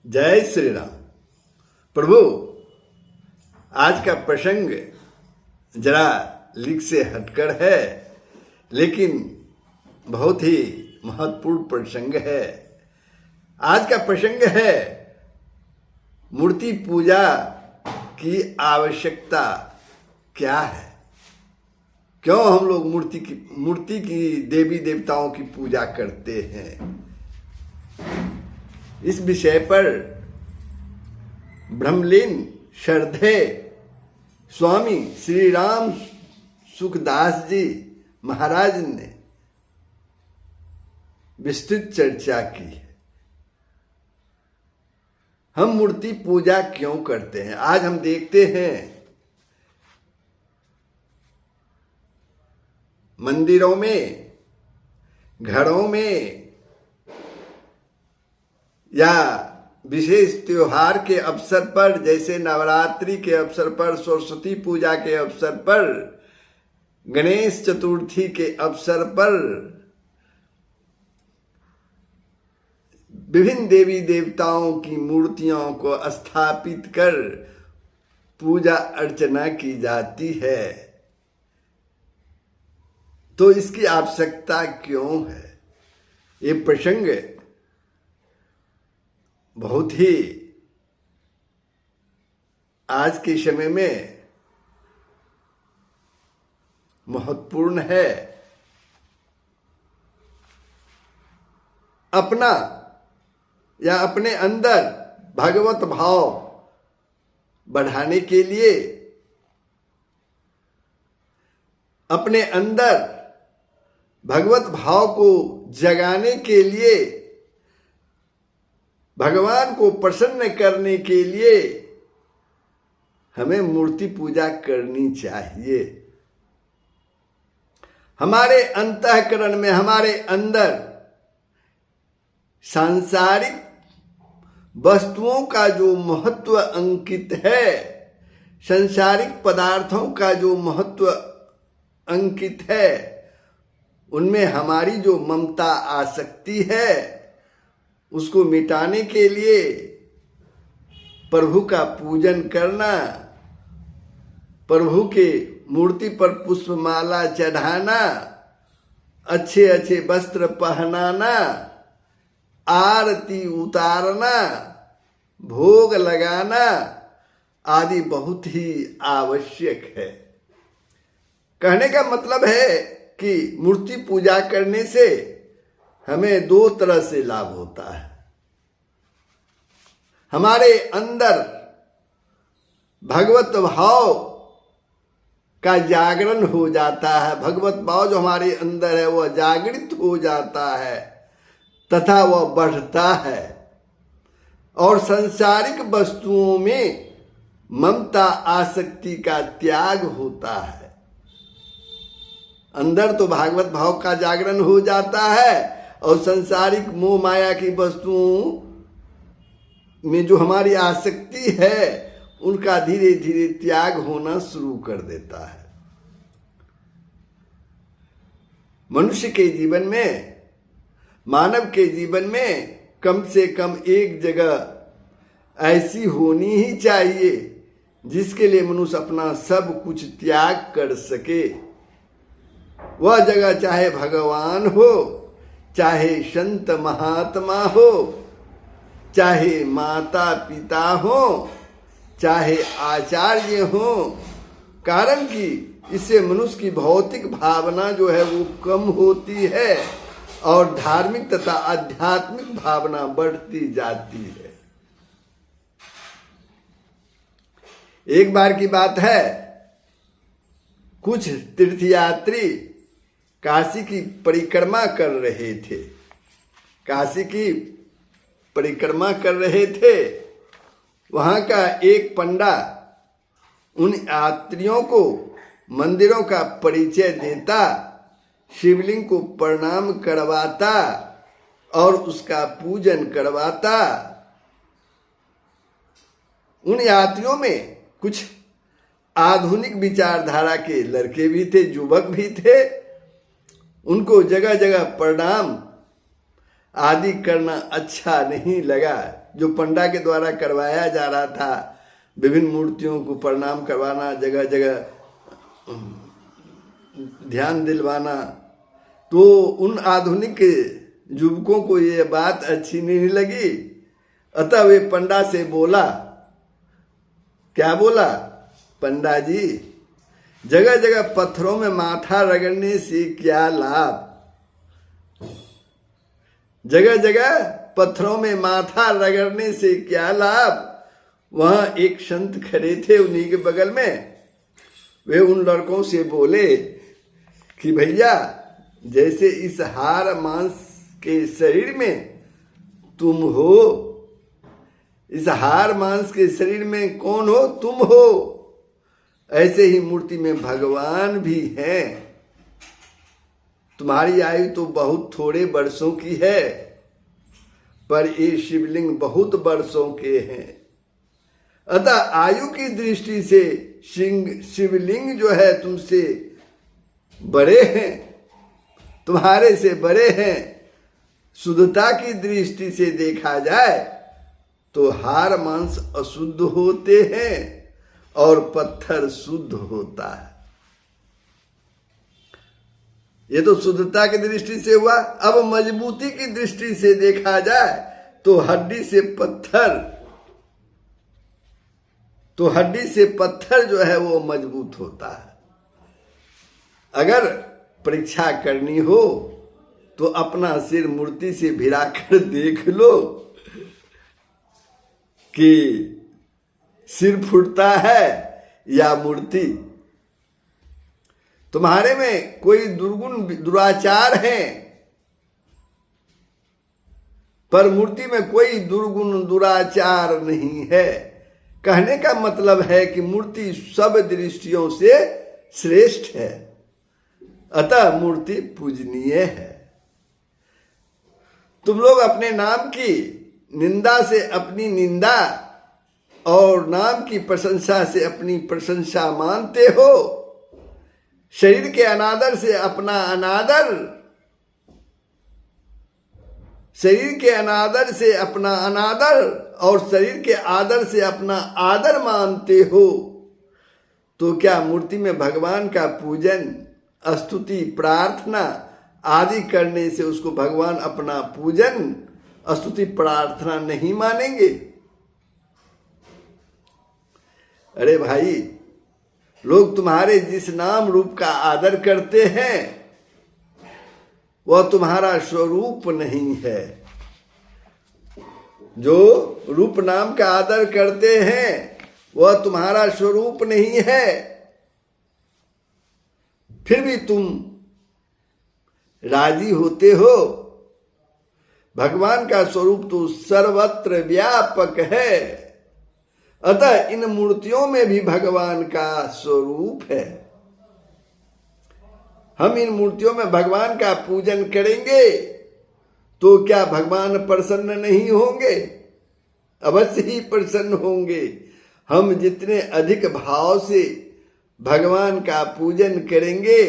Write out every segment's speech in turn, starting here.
जय श्री राम। प्रभु, आज का प्रसंग जरा लीक से हटकर है, लेकिन बहुत ही महत्वपूर्ण प्रसंग है। आज का प्रसंग है मूर्ति पूजा की आवश्यकता क्या है। क्यों हम लोग मूर्ति की देवी देवताओं की पूजा करते हैं। इस विषय पर ब्रह्मलीन श्रद्धेय स्वामी श्री राम सुखदास जी महाराज ने विस्तृत चर्चा की है। हम मूर्ति पूजा क्यों करते हैं। आज हम देखते हैं मंदिरों में, घरों में या विशेष त्योहार के अवसर पर, जैसे नवरात्रि के अवसर पर, सरस्वती पूजा के अवसर पर, गणेश चतुर्थी के अवसर पर विभिन्न देवी देवताओं की मूर्तियों को स्थापित कर पूजा अर्चना की जाती है। तो इसकी आवश्यकता क्यों है। ये प्रसंग बहुत ही आज के समय में महत्वपूर्ण है। अपना या अपने अंदर भगवत भाव बढ़ाने के लिए, अपने अंदर भगवत भाव को जगाने के लिए, भगवान को प्रसन्न करने के लिए हमें मूर्ति पूजा करनी चाहिए। हमारे अंतःकरण में, हमारे अंदर सांसारिक वस्तुओं का जो महत्व अंकित है, सांसारिक पदार्थों का जो महत्व अंकित है, उनमें हमारी जो ममता आसक्ति है, उसको मिटाने के लिए प्रभु का पूजन करना, प्रभु के मूर्ति पर पुष्पमाला चढ़ाना, अच्छे अच्छे वस्त्र पहनाना, आरती उतारना, भोग लगाना आदि बहुत ही आवश्यक है। कहने का मतलब है कि मूर्ति पूजा करने से हमें दो तरह से लाभ होता है। हमारे अंदर भगवत भाव का जागरण हो जाता है। भगवत भाव जो हमारे अंदर है वह जागृत हो जाता है तथा वह बढ़ता है, और सांसारिक वस्तुओं में ममता आसक्ति का त्याग होता है। अंदर तो भागवत भाव का जागरण हो जाता है, और सांसारिक मोह माया की वस्तुओं में जो हमारी आसक्ति है उनका धीरे धीरे त्याग होना शुरू कर देता है। मनुष्य के जीवन में, मानव के जीवन में कम से कम एक जगह ऐसी होनी ही चाहिए जिसके लिए मनुष्य अपना सब कुछ त्याग कर सके। वह जगह चाहे भगवान हो, चाहे संत महात्मा हो, चाहे माता पिता हो, चाहे आचार्य हो। कारण कि इससे मनुष्य की भौतिक भावना जो है वो कम होती है और धार्मिक तथा आध्यात्मिक भावना बढ़ती जाती है। एक बार की बात है, कुछ तीर्थयात्री काशी की परिक्रमा कर रहे थे। काशी की परिक्रमा कर रहे थे। वहां का एक पंडा उन यात्रियों को मंदिरों का परिचय देता, शिवलिंग को प्रणाम करवाता और उसका पूजन करवाता। उन यात्रियों में कुछ आधुनिक विचारधारा के लड़के भी थे, युवक भी थे। उनको जगह जगह प्रणाम आदि करना अच्छा नहीं लगा। जो पंडा के द्वारा करवाया जा रहा था, विभिन्न मूर्तियों को प्रणाम करवाना, जगह जगह ध्यान दिलवाना, तो उन आधुनिक युवकों को ये बात अच्छी नहीं लगी। अतः वे पंडा से बोला, क्या बोला? पंडा जी, जगह जगह पत्थरों में माथा रगड़ने से क्या लाभ? जगह जगह पत्थरों में माथा रगड़ने से क्या लाभ? वहां एक संत खड़े थे उन्हीं के बगल में। वे उन लड़कों से बोले कि भैया, जैसे इस हाड़ मांस के शरीर में तुम हो, इस हाड़ मांस के शरीर में कौन हो? तुम हो। ऐसे ही मूर्ति में भगवान भी हैं। तुम्हारी आयु तो बहुत थोड़े वर्षों की है, पर ये शिवलिंग बहुत वर्षों के हैं। अतः आयु की दृष्टि से शिवलिंग जो है तुमसे बड़े हैं, तुम्हारे से बड़े हैं। शुद्धता की दृष्टि से देखा जाए तो हाड़ मांस अशुद्ध होते हैं और पत्थर शुद्ध होता है। ये तो शुद्धता की दृष्टि से हुआ। अब मजबूती की दृष्टि से देखा जाए तो हड्डी से पत्थर जो है वो मजबूत होता है। अगर परीक्षा करनी हो तो अपना सिर मूर्ति से भिड़ाकर देख लो कि सिर फूटता है या मूर्ति। तुम्हारे में कोई दुर्गुण दुराचार है, पर मूर्ति में कोई दुर्गुण दुराचार नहीं है। कहने का मतलब है कि मूर्ति सब दृष्टियों से श्रेष्ठ है, अतः मूर्ति पूजनीय है। तुम लोग अपने नाम की निंदा से अपनी निंदा और नाम की प्रशंसा से अपनी प्रशंसा मानते हो। शरीर के अनादर से अपना अनादर, शरीर के अनादर से अपना अनादर और शरीर के आदर से अपना आदर मानते हो। तो क्या मूर्ति में भगवान का पूजन, स्तुति, प्रार्थना आदि करने से उसको भगवान अपना पूजन, स्तुति, प्रार्थना नहीं मानेंगे? अरे भाई, लोग तुम्हारे जिस नाम रूप का आदर करते हैं वह तुम्हारा स्वरूप नहीं है। जो रूप नाम का आदर करते हैं वह तुम्हारा स्वरूप नहीं है। फिर भी तुम राजी होते हो। भगवान का स्वरूप तो सर्वत्र व्यापक है, अतः इन मूर्तियों में भी भगवान का स्वरूप है। हम इन मूर्तियों में भगवान का पूजन करेंगे तो क्या भगवान प्रसन्न नहीं होंगे? अवश्य ही प्रसन्न होंगे। हम जितने अधिक भाव से भगवान का पूजन करेंगे,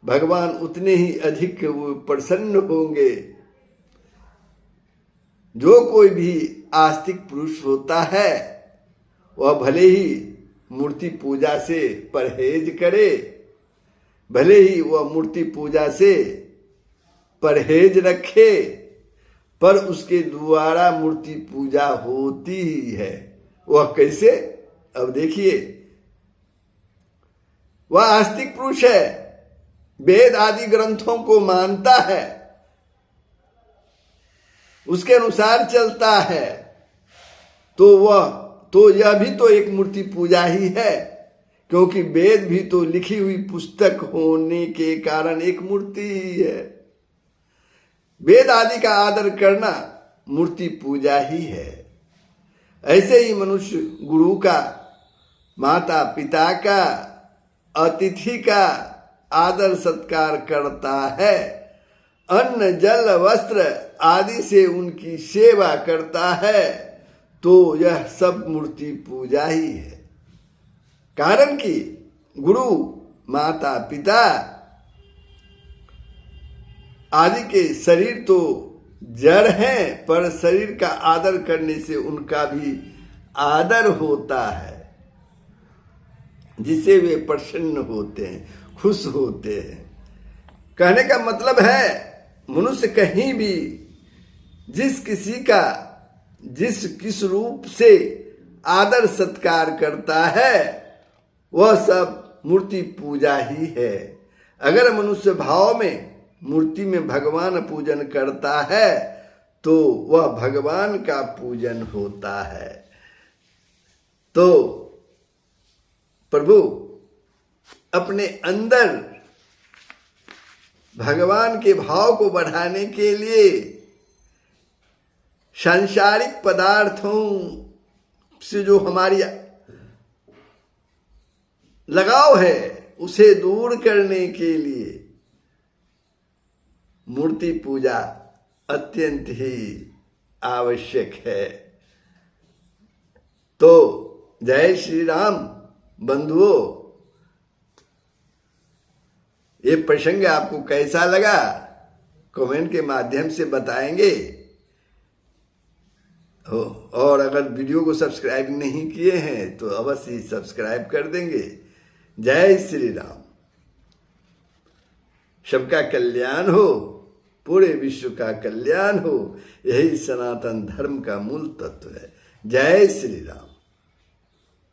भगवान उतने ही अधिक प्रसन्न होंगे। जो कोई भी आस्तिक पुरुष होता है वह भले ही मूर्ति पूजा से परहेज करे, भले ही वह मूर्ति पूजा से परहेज रखे, पर उसके द्वारा मूर्ति पूजा होती ही है। वह कैसे? अब देखिए, वह आस्तिक पुरुष है, वेद आदि ग्रंथों को मानता है, उसके अनुसार चलता है, तो यह भी तो एक मूर्ति पूजा ही है, क्योंकि वेद भी तो लिखी हुई पुस्तक होने के कारण एक मूर्ति ही है। वेद आदि का आदर करना मूर्ति पूजा ही है। ऐसे ही मनुष्य गुरु का, माता पिता का, अतिथि का आदर सत्कार करता है, अन्न जल वस्त्र आदि से उनकी सेवा करता है, तो यह सब मूर्ति पूजा ही है। कारण कि गुरु, माता, पिता आदि के शरीर तो जड़ हैं, पर शरीर का आदर करने से उनका भी आदर होता है, जिससे वे प्रसन्न होते हैं, खुश होते हैं। कहने का मतलब है मनुष्य कहीं भी किस रूप से आदर सत्कार करता है वह सब मूर्ति पूजा ही है। अगर मनुष्य भाव में मूर्ति में भगवान पूजन करता है तो वह भगवान का पूजन होता है। तो प्रभु अपने अंदर भगवान के भाव को बढ़ाने के लिए सांसारिक पदार्थों से जो हमारी लगाव है उसे दूर करने के लिए मूर्ति पूजा अत्यंत ही आवश्यक है। तो जय श्री राम बंधुओं, ये प्रसंग आपको कैसा लगा कमेंट के माध्यम से बताएंगे और अगर वीडियो को सब्सक्राइब नहीं किए हैं तो अवश्य ही सब्सक्राइब कर देंगे। जय श्री राम। सबका कल्याण हो, पूरे विश्व का कल्याण हो, यही सनातन धर्म का मूल तत्व है। जय श्री राम।